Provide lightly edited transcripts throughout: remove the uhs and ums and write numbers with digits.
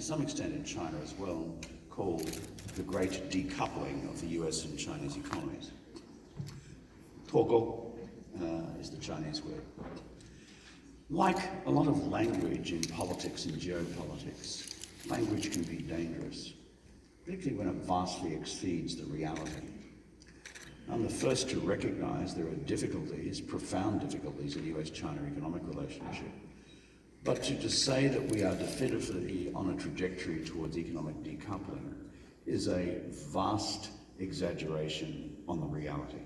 some extent in China as well, called the great decoupling of the US and Chinese economies. Togo is the Chinese word. Like a lot of language in politics and geopolitics, language can be dangerous, particularly when it vastly exceeds the reality. I'm the first to recognize there are difficulties, profound difficulties, in the US-China economic relationship. But to just say that we are definitively on a trajectory towards economic decoupling is a vast exaggeration on the reality.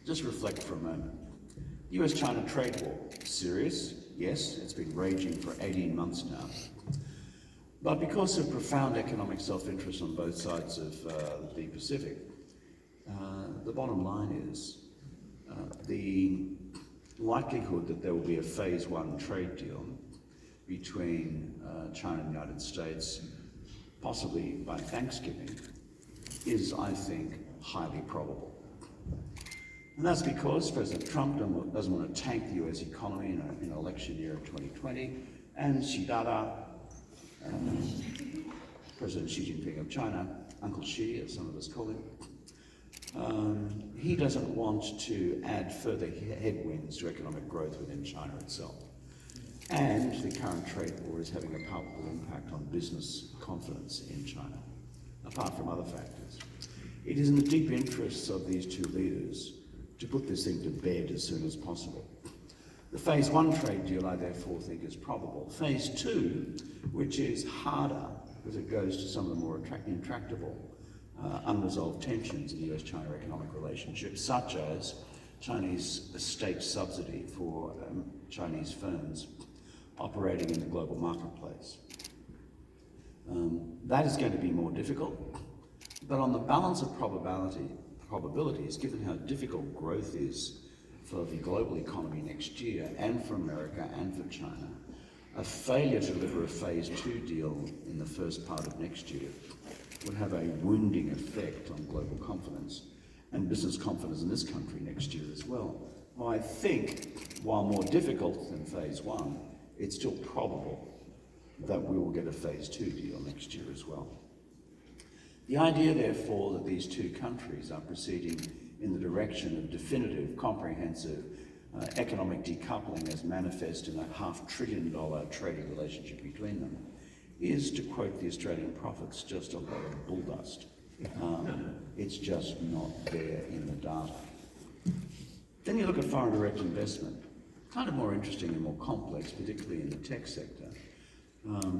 Just reflect for a moment. The US-China trade war, serious? Yes, it's been raging for 18 months now. But because of profound economic self-interest on both sides of the Pacific, the bottom line is the likelihood that there will be a phase one trade deal between China and the United States, possibly by Thanksgiving, is, I think, highly probable. And that's because President Trump doesn't want to tank the US economy in an election year of 2020, and Xi Dada, President Xi Jinping of China, Uncle Xi, as some of us call him, he doesn't want to add further headwinds to economic growth within China itself. And the current trade war is having a palpable impact on business confidence in China, apart from other factors. It is in the deep interests of these two leaders to put this thing to bed as soon as possible. The phase one trade deal, I therefore think, is probable. Phase two, which is harder because it goes to some of the more intractable unresolved tensions in the US-China economic relationship, such as Chinese state subsidy for Chinese firms operating in the global marketplace. That is going to be more difficult, but on the balance of probabilities, given how difficult growth is for the global economy next year, and for America and for China, a failure to deliver a phase two deal in the first part of next year would have a wounding effect on global confidence and business confidence in this country next year as well. Well, I think, while more difficult than phase one, it's still probable that we will get a phase two deal next year as well. The idea, therefore, that these two countries are proceeding in the direction of definitive, comprehensive economic decoupling as manifest in a $500 billion trading relationship between them is, to quote the Australian prophets, just a lot of bull dust. It's just not there in the data. Then you look at foreign direct investment, kind of more interesting and more complex, particularly in the tech sector.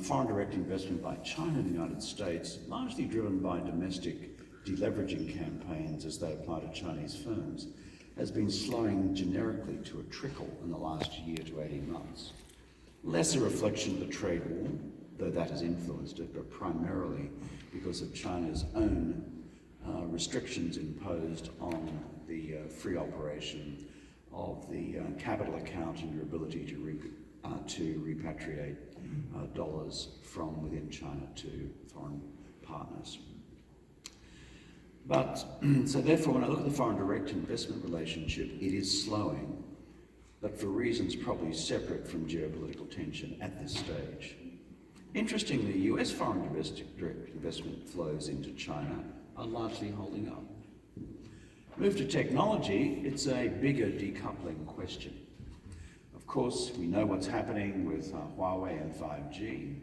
Foreign direct investment by China in the United States, largely driven by domestic deleveraging campaigns as they apply to Chinese firms, has been slowing generically to a trickle in the last year to 18 months. Less a reflection of the trade war, though that has influenced it, but primarily because of China's own restrictions imposed on the free operation of the capital account and your ability to repatriate dollars from within China to foreign partners. But, so therefore, when I look at the foreign direct investment relationship, it is slowing, but for reasons probably separate from geopolitical tension at this stage. Interestingly, US foreign direct investment flows into China are largely holding up. Move to technology, it's a bigger decoupling question. Of course, we know what's happening with Huawei and 5G.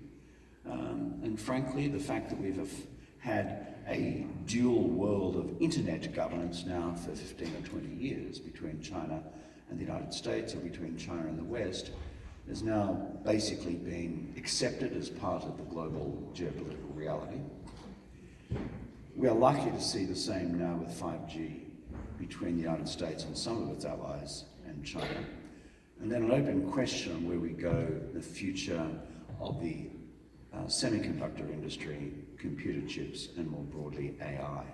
And frankly, the fact that we've had a dual world of internet governance now for 15 or 20 years between China and the United States, or between China and the West, is now basically being accepted as part of the global geopolitical reality. We are likely to see the same now with 5G between the United States and some of its allies and China. And then an open question on where we go, the future of the semiconductor industry, computer chips, and more broadly AI,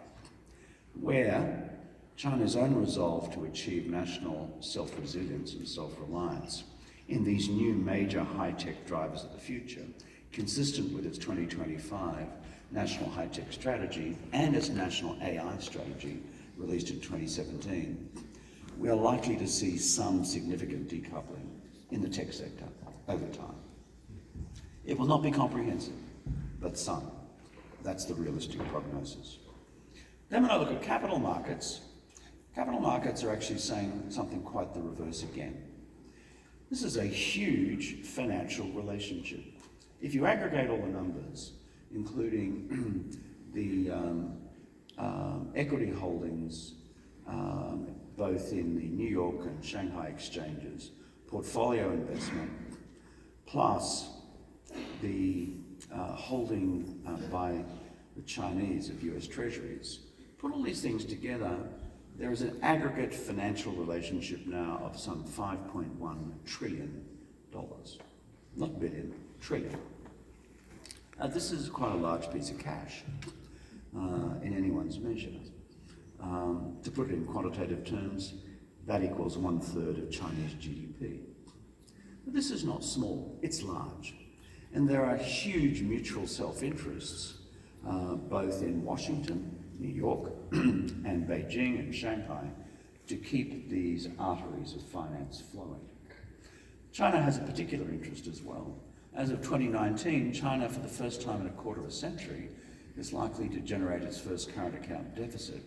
where China's own resolve to achieve national self-resilience and self-reliance in these new major high-tech drivers of the future, consistent with its 2025 National High-Tech Strategy and its National AI Strategy released in 2017, we are likely to see some significant decoupling in the tech sector over time. It will not be comprehensive, but some. That's the realistic prognosis. Then when I look at capital markets are actually saying something quite the reverse again. This is a huge financial relationship. If you aggregate all the numbers, including the equity holdings, both in the New York and Shanghai exchanges, portfolio investment, plus the holding by the Chinese of US Treasuries, put all these things together, there is an aggregate financial relationship now of some $5.1 trillion. Not billion, trillion. This is quite a large piece of cash in anyone's measure. To put it in quantitative terms, that equals 1/3 of Chinese GDP. But this is not small, it's large. And there are huge mutual self-interests, both in Washington, New York, and Beijing and Shanghai, to keep these arteries of finance flowing. China has a particular interest as well. As of 2019, China, for the first time in a quarter of a century, is likely to generate its first current account deficit.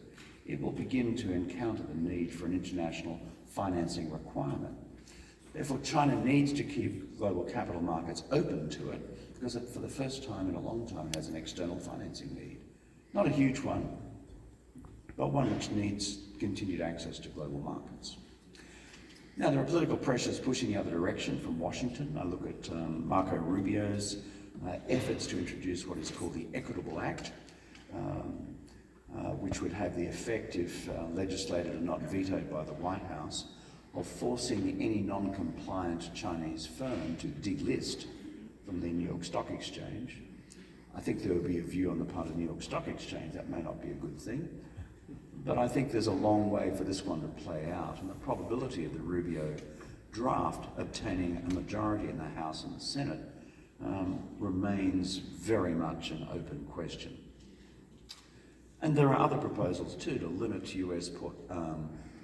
It will begin to encounter the need for an international financing requirement. Therefore, China needs to keep global capital markets open to it, because it, for the first time in a long time, has an external financing need. Not a huge one, but one which needs continued access to global markets. Now, there are political pressures pushing the other direction from Washington. I look at Marco Rubio's efforts to introduce what is called the Equitable Act, which would have the effect, if legislated and not vetoed by the White House, of forcing any non-compliant Chinese firm to delist from the New York Stock Exchange. I think there will be a view on the part of the New York Stock Exchange that may not be a good thing, but I think there's a long way for this one to play out, and the probability of the Rubio draft obtaining a majority in the House and the Senate remains very much an open question. And there are other proposals too to limit US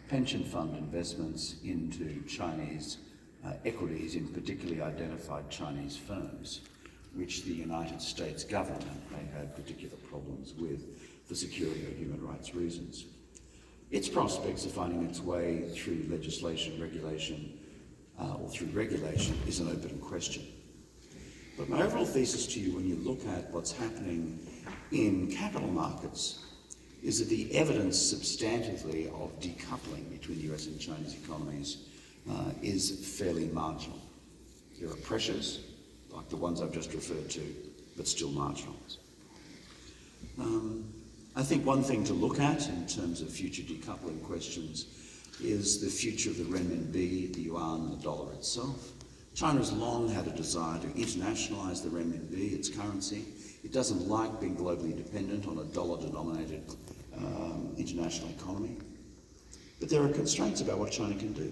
pension fund investments into Chinese equities in particularly identified Chinese firms, which the United States government may have particular problems with for security or human rights reasons. Its prospects of finding its way through legislation, regulation, or through regulation is an open question. But my overall thesis to you when you look at what's happening in capital markets is that the evidence substantively of decoupling between the US and Chinese economies is fairly marginal. There are pressures, like the ones I've just referred to, but still marginal. I think one thing to look at in terms of future decoupling questions is the future of the renminbi, the yuan, and the dollar itself. China has long had a desire to internationalize the renminbi, its currency. It doesn't like being globally dependent on a dollar-denominated international economy. But there are constraints about what China can do,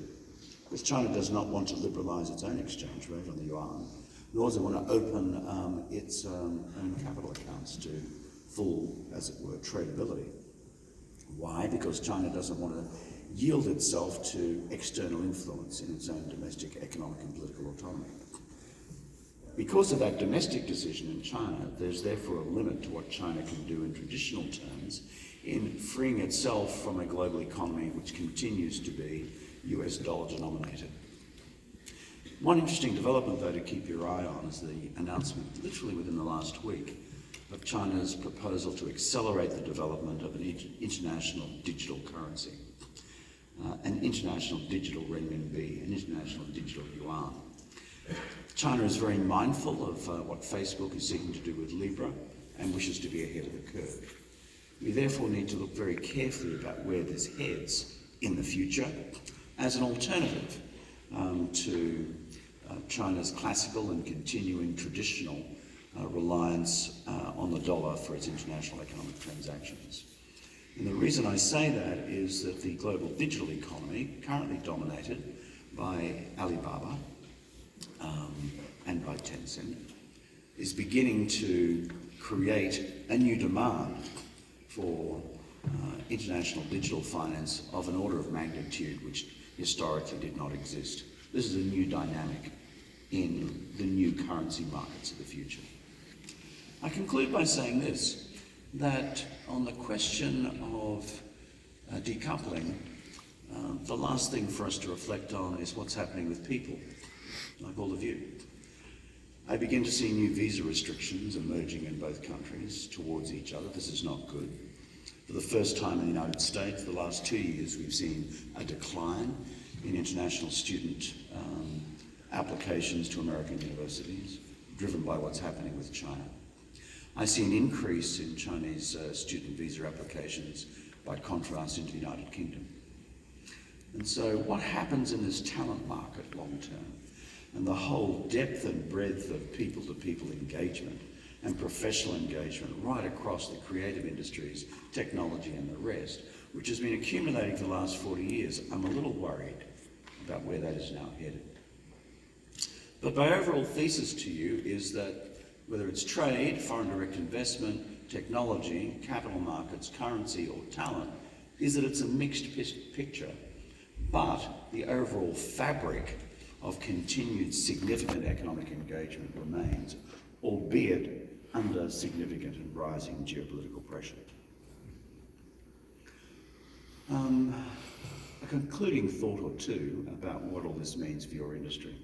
because China does not want to liberalize its own exchange rate on the yuan, nor does it want to open its own capital accounts to full, as it were, tradability. Why? Because China doesn't want to yield itself to external influence in its own domestic economic and political autonomy. Because of that domestic decision in China, there's therefore a limit to what China can do in traditional terms in freeing itself from a global economy which continues to be US dollar denominated. One interesting development, though, to keep your eye on is the announcement, literally within the last week, of China's proposal to accelerate the development of an international digital currency, an international digital renminbi, an international digital yuan. China is very mindful of what Facebook is seeking to do with Libra and wishes to be ahead of the curve. We therefore need to look very carefully about where this heads in the future as an alternative to China's classical and continuing traditional reliance on the dollar for its international economic transactions. And the reason I say that is that the global digital economy, currently dominated by Alibaba and by Tencent, is beginning to create a new demand for international digital finance of an order of magnitude which historically did not exist. This is a new dynamic in the new currency markets of the future. I conclude by saying this, that on the question of decoupling, the last thing for us to reflect on is what's happening with people, like all of you. I begin to see new visa restrictions emerging in both countries towards each other. This is not good. For the first time in the United States, the last 2 years, we've seen a decline in international student applications to American universities, driven by what's happening with China. I see an increase in Chinese student visa applications, by contrast, into the United Kingdom. And so what happens in this talent market long term, and the whole depth and breadth of people-to-people engagement and professional engagement right across the creative industries, technology and the rest, which has been accumulating for the last 40 years, I'm a little worried about where that is now headed. But my overall thesis to you is that whether it's trade, foreign direct investment, technology, capital markets, currency or talent, is that it's a mixed picture. But the overall fabric of continued significant economic engagement remains, albeit under significant and rising geopolitical pressure. A concluding thought or two about what all this means for your industry.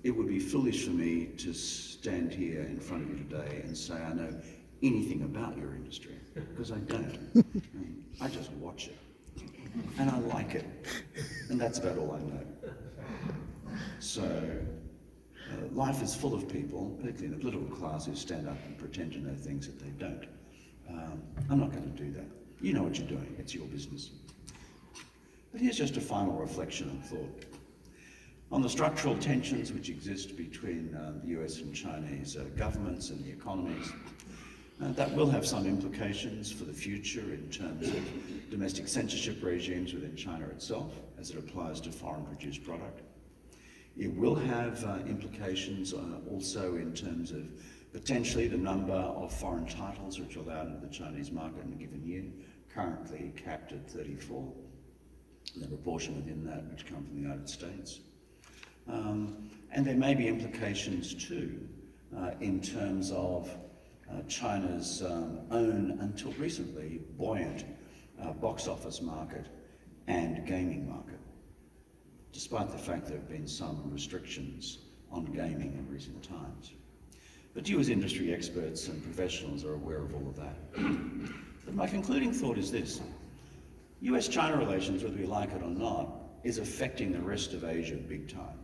It would be foolish for me to stand here in front of you today and say I know anything about your industry, because I don't. I just watch it, and I like it, and that's about all I know. So, life is full of people, particularly in the political class, who stand up and pretend to know things that they don't. I'm not going to do that. You know what you're doing, it's your business. But here's just a final reflection and thought. On the structural tensions which exist between the US and Chinese governments and the economies, that will have some implications for the future in terms of domestic censorship regimes within China itself, as it applies to foreign-produced product. It will have implications also in terms of potentially the number of foreign titles which are allowed into the Chinese market in a given year, currently capped at 34, and the proportion within that which come from the United States. And there may be implications too in terms of China's own, until recently, buoyant box office market and gaming market, despite the fact there have been some restrictions on gaming in recent times. But you as industry experts and professionals are aware of all of that. But my concluding thought is this. US-China relations, whether we like it or not, is affecting the rest of Asia big time.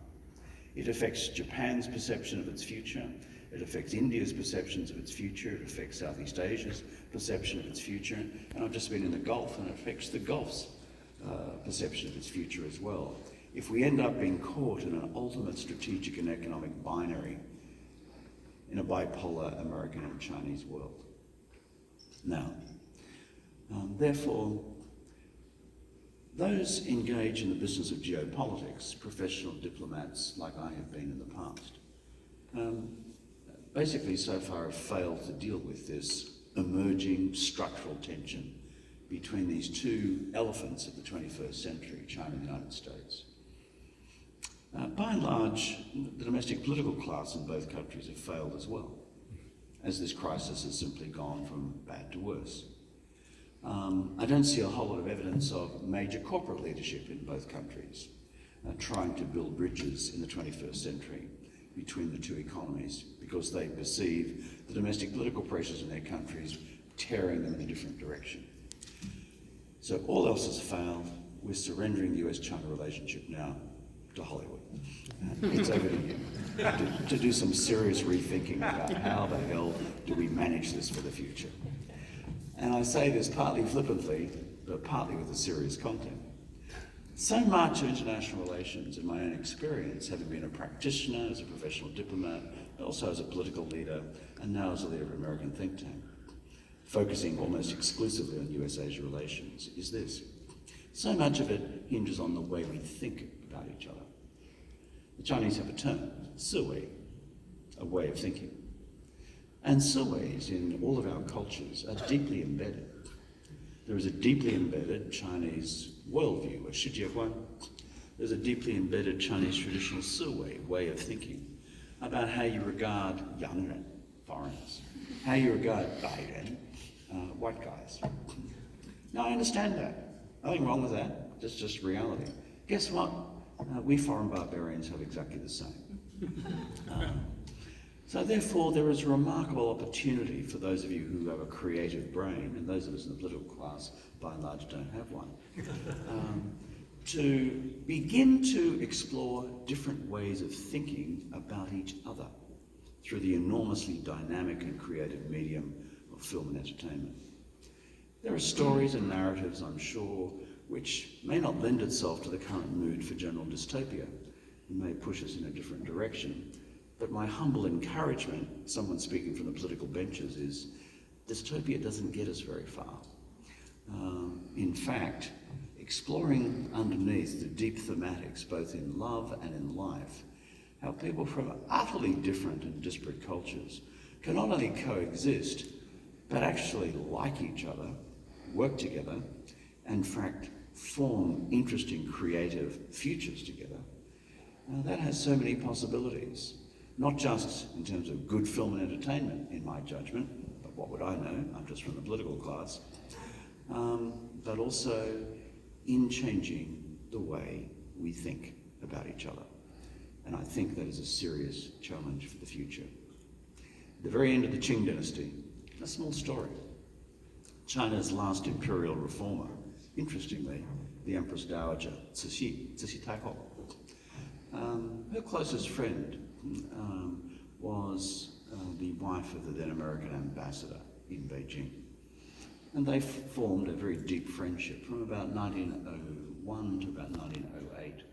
It affects Japan's perception of its future, it affects India's perceptions of its future, it affects Southeast Asia's perception of its future, and I've just been in the Gulf, and it affects the Gulf's perception of its future as well. If we end up being caught in an ultimate strategic and economic binary in a bipolar American and Chinese world. Now, therefore, those engaged in the business of geopolitics, professional diplomats like I have been in the past, basically so far have failed to deal with this emerging structural tension between these two elephants of the 21st century, China and the United States. By and large, the domestic political class in both countries have failed as well, as this crisis has simply gone from bad to worse. I don't see a whole lot of evidence of major corporate leadership in both countries trying to build bridges in the 21st century between the two economies, because they perceive the domestic political pressures in their countries tearing them in a different direction. So all else has failed. We're surrendering the US-China relationship now to Hollywood. It's over to you to do some serious rethinking about how the hell do we manage this for the future. And I say this partly flippantly, but partly with a serious content. So much of international relations, in my own experience, having been a practitioner, as a professional diplomat, also as a political leader, and now as a leader of an American think tank, focusing almost exclusively on US-Asia relations, is this. So much of it hinges on the way we think about each other. The Chinese have a term, sui, a way of thinking. And suis in all of our cultures are deeply embedded. There is a deeply embedded Chinese worldview, a Shijiaguan, there's a deeply embedded Chinese traditional siwei way of thinking about how you regard Yangren, foreigners, how you regard Bairen, white guys. Now, I understand that. Nothing wrong with that. That's just reality. Guess what? We foreign barbarians have exactly the same. So therefore, there is a remarkable opportunity for those of you who have a creative brain, and those of us in the political class, by and large, don't have one, to begin to explore different ways of thinking about each other through the enormously dynamic and creative medium of film and entertainment. There are stories and narratives, I'm sure, which may not lend itself to the current mood for general dystopia and may push us in a different direction. But my humble encouragement, someone speaking from the political benches, is dystopia doesn't get us very far. In fact, exploring underneath the deep thematics, both in love and in life, how people from utterly different and disparate cultures can not only coexist, but actually like each other, work together, and in fact form interesting creative futures together. That has so many possibilities, not just in terms of good film and entertainment, in my judgment, but what would I know, I'm just from the political class, but also in changing the way we think about each other. And I think that is a serious challenge for the future. At the very end of the Qing dynasty, a small story. China's last imperial reformer, interestingly, the Empress Dowager Cixi Taiho. Her closest friend was the wife of the then American ambassador in Beijing. And they formed a very deep friendship from about 1901 to about 1908.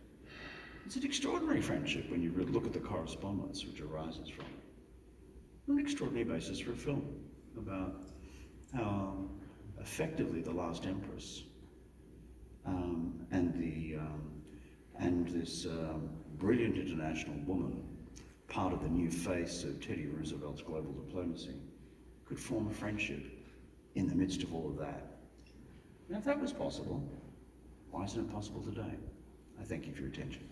It's an extraordinary friendship when you look at the correspondence which arises from it. An extraordinary basis for a film about how effectively the last empress and this brilliant international woman, part of the new face of Teddy Roosevelt's global diplomacy, could form a friendship in the midst of all of that. Now, if that was possible, why isn't it possible today? I thank you for your attention.